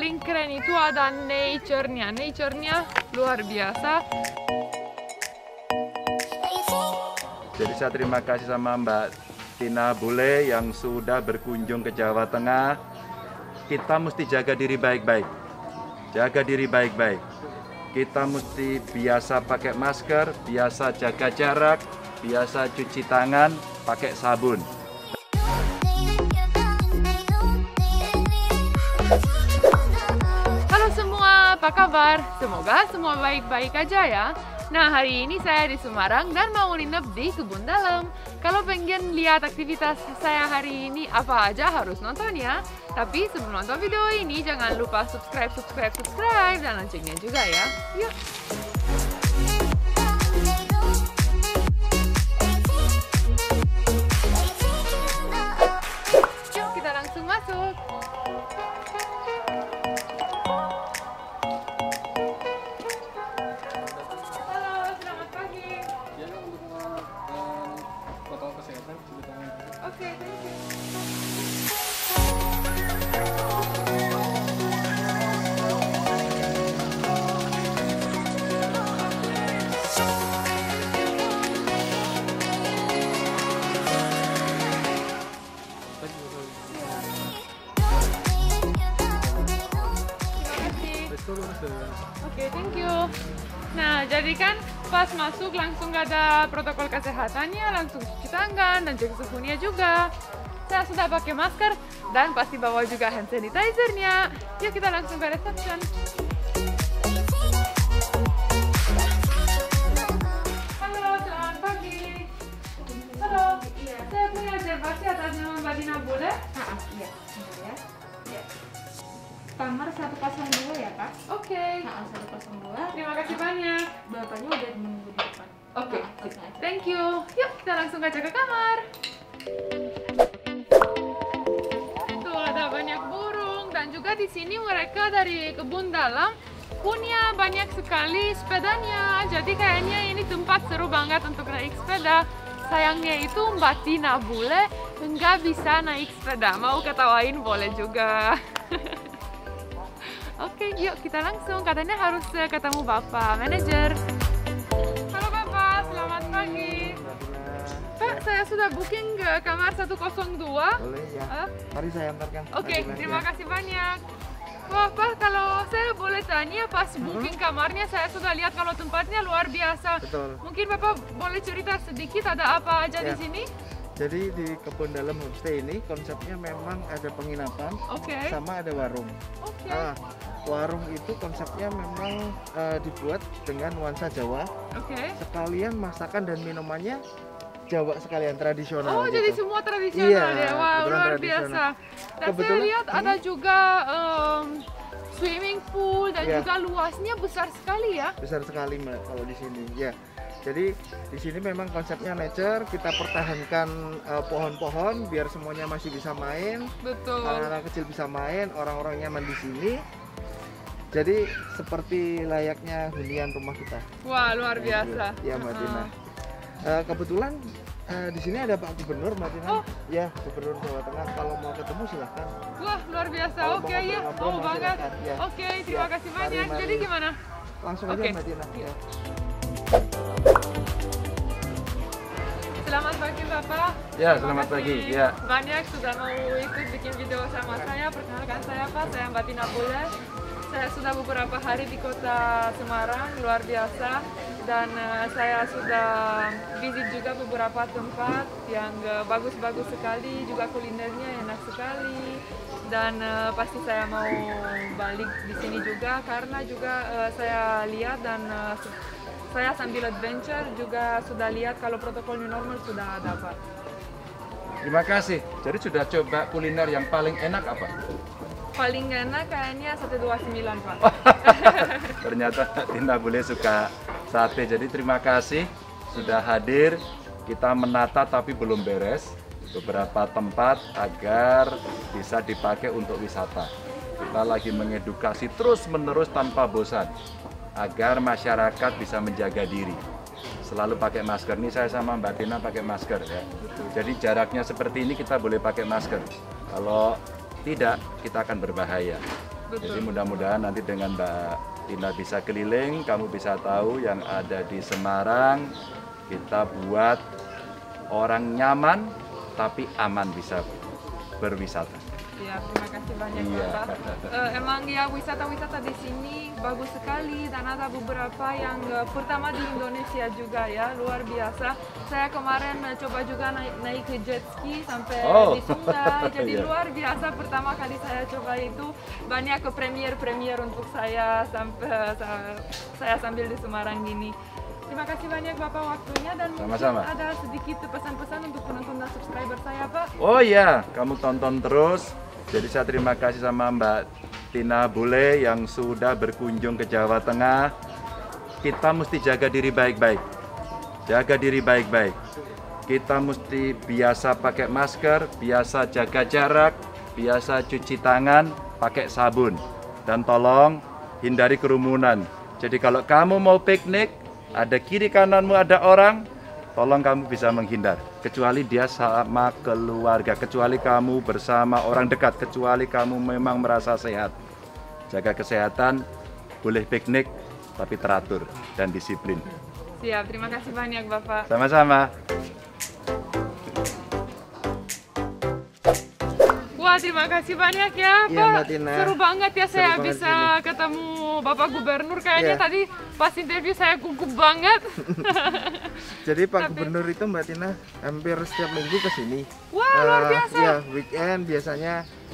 paling keren itu ada nature-nya. Nature-nya luar biasa. Jadi saya terima kasih sama Mbak Tina Bule yang sudah berkunjung ke Jawa Tengah. Kita mesti jaga diri baik-baik. Jaga diri baik-baik. Kita mesti biasa pakai masker, biasa jaga jarak, biasa cuci tangan, pakai sabun. Halo semua, apa kabar? Semoga semua baik-baik aja ya. Nah, hari ini saya di Semarang dan mau nginep di Kebun Dalam. Kalau pengen lihat aktivitas saya hari ini apa aja harus nonton ya. Tapi sebelum nonton video ini jangan lupa subscribe dan loncengnya juga ya. Yuk. Yuk kita langsung masuk. Oke, thank you. Oke, thank you. Nah, jadi kan pas masuk langsung gak ada protokol kesehatannya, langsung cuci tangan dan cek suhunya juga. Saya sudah pakai masker dan pasti bawa juga hand sanitizer-nya. Yuk kita langsung ke reception. Halo, selamat pagi. Halo, saya punya reservasi atas nama Mbak Tina Bule. Iya, sebentar ya. Kamar 102 ya, Kak? Oke. 102. Terima kasih banyak. Bapaknya udah menunggu di depan. Oke, langsung aja. thank you. Yuk kita langsung aja ke kamar. Tuh ada banyak burung dan juga di sini mereka dari Kebun Dalam punya banyak sekali sepedanya. Jadi kayaknya ini tempat seru banget untuk naik sepeda. Sayangnya itu Mbak Tina Bule nggak bisa naik sepeda. Mau ketawain boleh juga. Oke, yuk kita langsung. Katanya harus ketemu Bapak manajer. Halo Bapak, selamat pagi. Pak, saya sudah booking ke kamar 102. Boleh ya. Mari saya antarkan. Oke, terima kasih banyak. Wah, Pak, kalau saya boleh tanya, pas booking kamarnya saya sudah lihat kalau tempatnya luar biasa. Betul. Mungkin Bapak boleh cerita sedikit ada apa aja di Ya. sini? Jadi di Kebun Dalam Homestay ini konsepnya memang ada penginapan Oke. sama ada warung. Oke. Nah, warung itu konsepnya memang dibuat dengan nuansa Jawa. Oke. Sekalian masakan dan minumannya Jawa sekalian tradisional. Oh, gitu. jadi semua tradisional Iya, ya. Wah, kebetulan luar tradisional. biasa. Dan saya Kebetulan- lihat ada juga swimming pool dan Iya. juga luasnya besar sekali ya. Besar sekali Mbak kalau di sini. Ya. Jadi di sini memang konsepnya nature, kita pertahankan pohon-pohon biar semuanya masih bisa main. Betul. Anak-anak kecil bisa main, orang-orang nyaman di sini. Jadi seperti layaknya hunian rumah kita. Wah, luar biasa. Ya Mbak Tina. Kebetulan di sini ada Pak Gubernur Mbak Tina. Oh. Ya, Gubernur Jawa Tengah. Kalau mau ketemu silahkan. Wah, luar biasa. Kalau mau Oke, ya. ngobrol-ngobrol, Mau banget. silakan. Ya. Oke, terima Ya. kasih Mari, banyak. mari. Jadi gimana? Langsung Oke. aja Mbak Tina. Ya. Selamat pagi Bapak. Ya, Terima selamat kasih pagi. Ya. Banyak sudah mau ikut bikin video sama saya. Perkenalkan saya Pak, saya Mbak Tina Bule. Saya sudah beberapa hari di kota Semarang, luar biasa. Dan saya sudah visit juga beberapa tempat yang bagus-bagus sekali, juga kulinernya enak sekali. Dan pasti saya mau balik di sini juga karena juga saya lihat dan saya sambil adventure juga sudah lihat kalau protokol new normal sudah ada Pak. Terima kasih. Jadi sudah coba kuliner yang paling enak apa? Paling enak kayaknya 129 Pak. Ternyata Tina Bule suka sate. Jadi terima kasih sudah hadir. Kita menata tapi belum beres beberapa tempat agar bisa dipakai untuk wisata. Kita lagi mengedukasi terus-menerus tanpa bosan agar masyarakat bisa menjaga diri. Selalu pakai masker. Ini saya sama Mbak Tina pakai masker ya. Jadi jaraknya seperti ini kita boleh pakai masker. Kalau tidak, kita akan berbahaya. Jadi mudah-mudahan nanti dengan Mbak Tina bisa keliling, kamu bisa tahu yang ada di Semarang. Kita buat orang nyaman tapi aman bisa berwisata. Ya, terima kasih banyak Bapak. Emang ya wisata-wisata di sini bagus sekali dan ada beberapa yang pertama di Indonesia juga ya, luar biasa. Saya kemarin coba juga naik ke jet ski sampai di sungai, jadi luar biasa. Pertama kali saya coba itu banyak ke premier untuk saya sampai saya sambil di Semarang gini. Terima kasih banyak Bapak waktunya dan mungkin ada sedikit pesan-pesan untuk penonton dan subscriber saya Pak. Oh iya, kamu tonton terus. Jadi saya terima kasih sama Mbak Tina Bule yang sudah berkunjung ke Jawa Tengah. Kita mesti jaga diri baik-baik. Jaga diri baik-baik. Kita mesti biasa pakai masker, biasa jaga jarak, biasa cuci tangan, pakai sabun. Dan tolong hindari kerumunan. Jadi kalau kamu mau piknik, ada kiri kananmu ada orang, tolong kamu bisa menghindar. Kecuali dia sama keluarga, kecuali kamu bersama orang dekat, kecuali kamu memang merasa sehat. Jaga kesehatan, boleh piknik, tapi teratur dan disiplin. Siap, terima kasih banyak Bapak. Sama-sama. Wah, terima kasih banyak ya Pak. Iya, Mbak Tina. Seru banget ya saya banget bisa ketemu Bapak Gubernur. Kayaknya tadi pas interview saya gugup banget. Jadi Pak Gubernur itu Mbak Tina hampir setiap minggu ke sini. Wah, luar biasa. Ya, weekend biasanya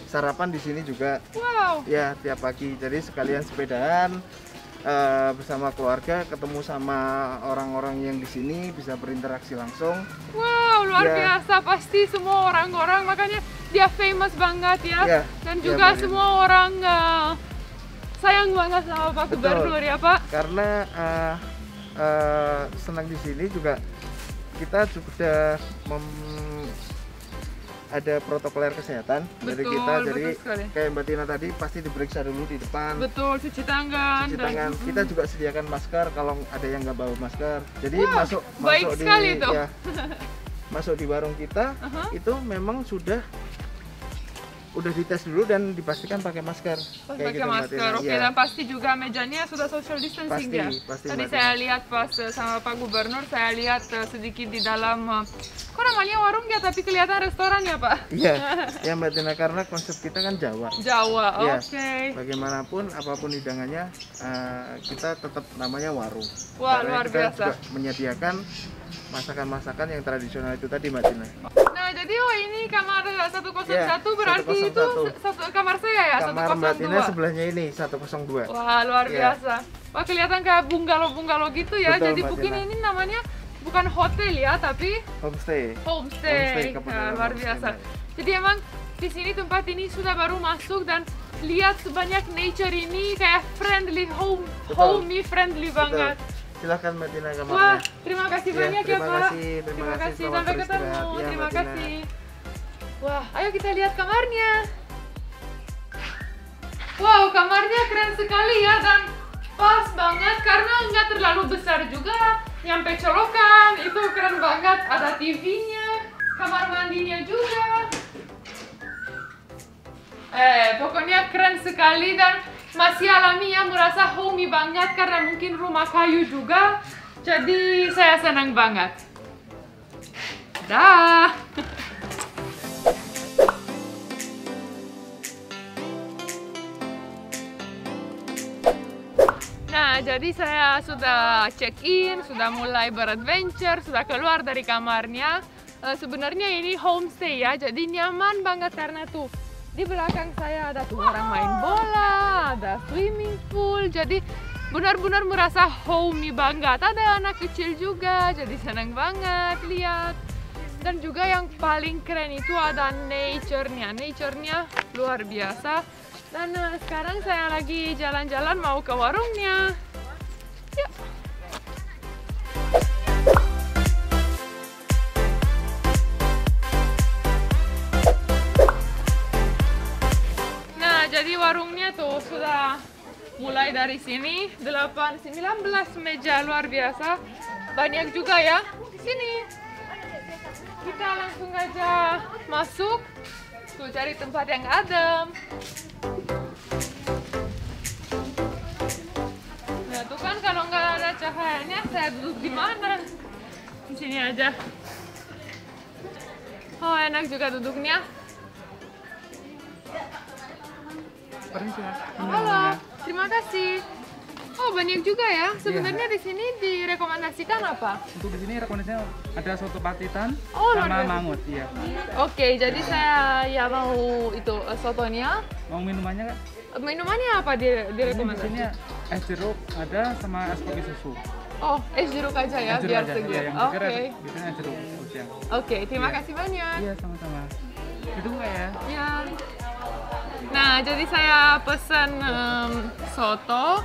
sarapan di sini juga. Wow. Ya, tiap pagi. Jadi sekalian sepedaan bersama keluarga, ketemu sama orang-orang yang di sini, bisa berinteraksi langsung. Wow, luar biasa. Pasti semua orang-orang, makanya dia famous banget ya. Dan juga semua orang sayang banget sama Pak Gubernur ya Pak. Karena senang di sini juga kita sudah ada protokoler kesehatan dari kita, jadi kayak Mbak Tina tadi pasti diperiksa dulu di depan. Betul, cuci tangan. Kita juga sediakan masker kalau ada yang nggak bawa masker. Jadi masuk sekali di masuk di warung kita itu memang sudah dites dulu dan dipastikan pakai masker. Pakai masker, oke. Dan pasti juga mejanya sudah social distancing ya. Tadi saya lihat pas sama Pak Gubernur, saya lihat sedikit di dalam, kok namanya warung ya, tapi kelihatan restoran ya Pak? Iya, ya Mbak Tina, karena konsep kita kan Jawa. Jawa, oke. Bagaimanapun, apapun hidangannya, kita tetap namanya warung. Wah, luar biasa. Kita juga menyediakan masakan-masakan yang tradisional itu tadi Mbak Tina. Nah, jadi ini kamar 101 berarti 101. Itu kamar saya ya, kamar 102. Mbak Tina sebelahnya ini 102. Wah, luar biasa. Wah, kelihatan kayak bungalow-bungalow gitu ya. Betul, jadi mungkin ini namanya bukan hotel ya, tapi homestay. Nah, luar biasa. Jadi emang di sini tempat ini sudah baru masuk dan lihat sebanyak nature ini kayak friendly, homey friendly banget. Silahkan Mbak Tina kamarnya. Wah, terima kasih banyak ya Pak. Terima kasih. Sampai ketemu. Ya, terima kasih. Wah, ayo kita lihat kamarnya. Wow, kamarnya keren sekali ya, dan pas banget karena nggak terlalu besar juga. Nyampe colokan, itu keren banget. Ada TV-nya, kamar mandinya juga. Pokoknya keren sekali dan masih alami ya, merasa homey banget karena mungkin rumah kayu juga. Jadi saya senang banget. Dah. Nah, jadi saya sudah check-in, sudah mulai beradventure, sudah keluar dari kamarnya. Sebenarnya ini homestay ya, jadi nyaman banget karena tuh di belakang saya ada tuh orang main bola, ada swimming pool, jadi benar-benar merasa homey banget. Ada anak kecil juga, jadi senang banget lihat. Dan juga yang paling keren itu ada nature-nya luar biasa. Dan sekarang saya lagi jalan-jalan mau ke warungnya. Yuk. Jadi warungnya tuh sudah mulai dari sini, 19 meja luar biasa. Banyak juga ya. Sini. Kita langsung aja masuk. Tuh cari tempat yang adem. saya duduk di mana? Di sini aja. Oh, enak juga duduknya. Permisi, Mas. Halo, terima kasih. Oh, banyak juga ya. Sebenarnya di sini direkomendasikan apa? Untuk di sini rekomendasinya ada soto pacitan Oh, luar sama biasa. mangut, iya. Oke, jadi saya ya mau itu sotonya. Mau minumannya Kak? Minumannya apa Ini di sini direkomendasikan? es jeruk ada sama es kopi susu. Oh, es jeruk aja ya, Es jeruk biar aja, segar. iya, yang Oke. segar biasanya es jeruk siang. Oke, terima kasih banyak. Iya, sama-sama. Itu Kak ya. Ya. Nah, jadi saya pesan soto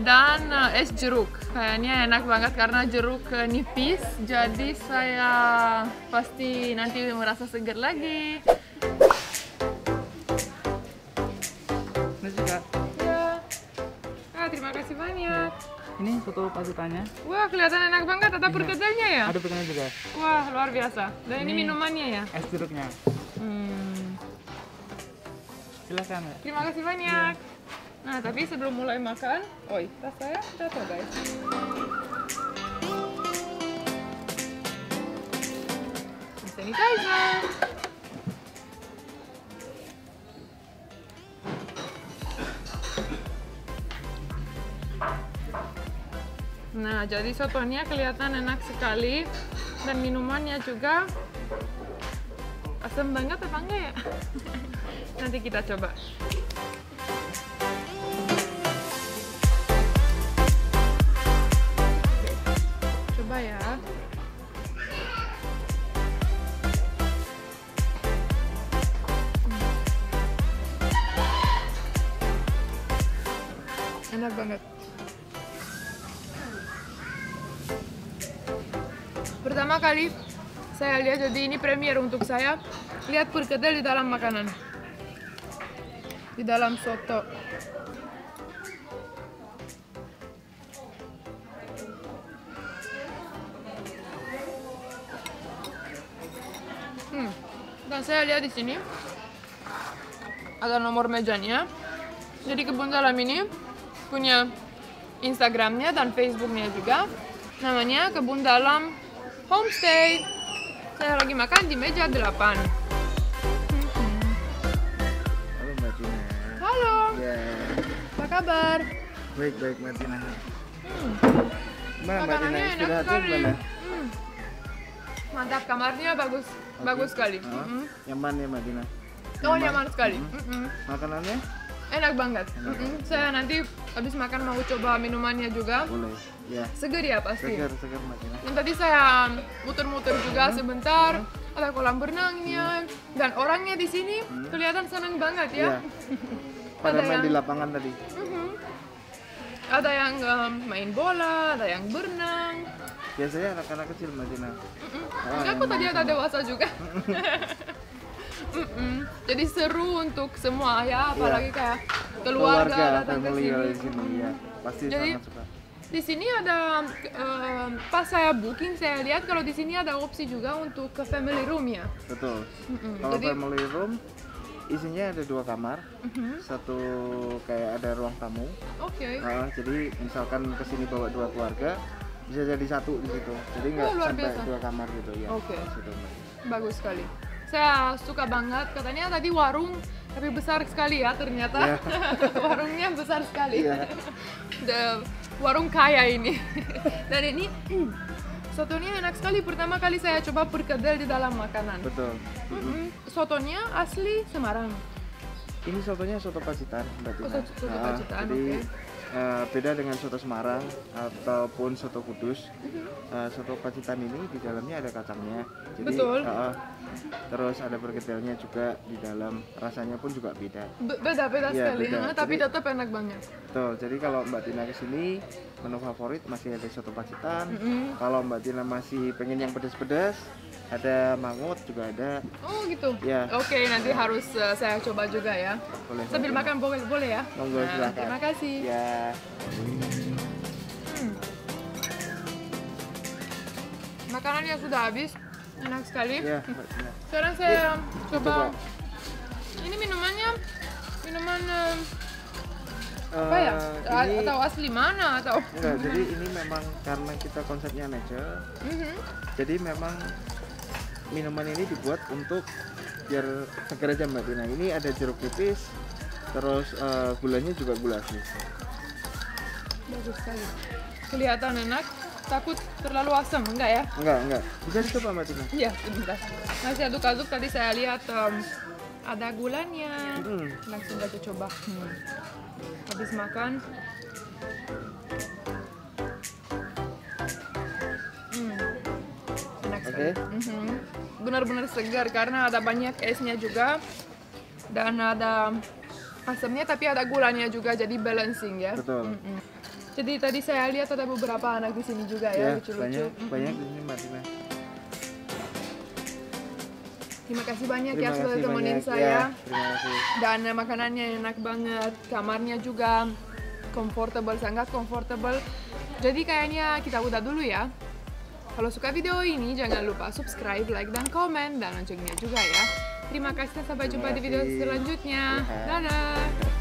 dan es jeruk. Kayaknya enak banget karena jeruk nipis, jadi saya pasti nanti merasa segar lagi. Ini sih Kak. Ya. Terima kasih banyak. Ini soto pacitannya. Wah, kelihatan enak banget. Ada perkedelnya ya? Ada pesannya juga. Wah, luar biasa. Dan ini Ini- minumannya ya? Es jeruknya. Silakan Kak. Terima kasih banyak. Nah, tapi sebelum mulai makan, oi, tas saya jatuh guys. Sanitizer. Nah, jadi sotonya kelihatan enak sekali dan minumannya juga asam banget apa enggak ya? Nanti kita coba. Coba ya. Enak banget. Pertama kali saya lihat, jadi ini premier untuk saya, lihat perkedel di dalam makanan, di dalam soto. Dan saya lihat di sini ada nomor mejanya. Jadi Kebun Dalam ini punya Instagramnya dan Facebooknya juga. Namanya Kebun Dalam Homestay. Saya lagi makan di meja 8. Halo Mbak Tina. Halo, Ya, apa kabar? baik Mbak Tina. Mbak Tina Makanannya enak istirahatnya sekali. gimana? Mantap, kamarnya bagus, bagus sekali. Nyaman ya Mbak Tina? Oh, nyaman sekali. Makanannya? Enak banget. Saya nanti habis makan mau coba minumannya juga. Boleh. Ya, Seger ya pasti. segar Mbak Tina. Dan tadi saya muter-muter juga sebentar. Ada kolam berenangnya dan orangnya di sini kelihatan senang banget ya. Iya. Pada Ada main yang- di lapangan tadi. Ada yang main bola, ada yang berenang. Biasanya anak-anak kecil Mbak Tina. Enggak, kok tadi ada dewasa juga. Jadi seru untuk semua ya, apalagi kayak keluarga datang ke family sini. di sini ya. Pasti Jadi, sangat suka. Di sini ada pas saya booking saya lihat kalau di sini ada opsi juga untuk ke family room ya. Betul. Kalau Jadi- family room isinya ada 2 kamar. Satu kayak ada ruang tamu. Oke. Jadi misalkan kesini bawa 2 keluarga bisa jadi 1 di situ. Jadi nggak Oh, luar sampai biasa. 2 kamar gitu ya. Oke. Di situ, Mbak. Bagus sekali. Saya suka banget. Katanya tadi warung tapi besar sekali ya ternyata. Iya. Warungnya besar sekali. Iya. Warung kaya ini. Dan ini sotonya enak sekali. Pertama kali saya coba perkedel di dalam makanan. Betul. Sotonya asli Semarang. Ini sotonya soto Pacitan, Mbak Tina. soto Pacitan, jadi oke. beda dengan soto Semarang ataupun soto Kudus. Soto Pacitan ini di dalamnya ada kacangnya. Jadi, Betul. Terus ada perkedelnya juga di dalam. Rasanya pun juga beda. Beda-beda Iya, sekali, beda. tapi Jadi- tetap enak banget. Betul. Jadi kalau Mbak Tina kesini, menu favorit masih ada soto Pacitan. Kalau Mbak Tina masih pengen yang pedas-pedas, ada mangut juga ada. Oh gitu. Iya. Oke, nanti harus saya coba juga ya. Boleh. Sambil Mbak Tina. makan boleh ya? Monggo, Nah, silakan. terima kasih. Ya. Makanannya sudah habis, enak sekali. Ya, Mbak Tina. Sekarang saya coba. coba. Ini minumannya, minuman Apa ya? Ini Atau asli mana atau? enggak, jadi ini memang karena kita konsepnya nature. Jadi memang minuman ini dibuat untuk biar segar aja Mbak Tina. Ini ada jeruk nipis, terus gulanya juga gula asli. Bagus sekali. Kelihatan enak. Takut terlalu asam, enggak ya? Enggak. Bisa dicoba Mbak Tina. Iya, sebentar. Masih aduk-aduk, tadi saya lihat ada gulanya. Langsung aja coba. Habis makan. Enak sekali. Benar-benar segar karena ada banyak esnya juga. Dan ada asamnya tapi ada gulanya juga, jadi balancing ya. Betul. Jadi tadi saya lihat ada beberapa anak di sini juga ya, lucu-lucu. Banyak di sini Mbak Tina. Terima kasih banyak Terima ya sudah kasih temenin banyak. saya. Ya, terima kasih. Dan makanannya enak banget, kamarnya juga comfortable, sangat comfortable. Jadi kayaknya kita udah dulu ya. Kalau suka video ini jangan lupa subscribe, like, dan komen, dan loncengnya juga ya. Terima kasih, sampai jumpa di video selanjutnya. Dadah!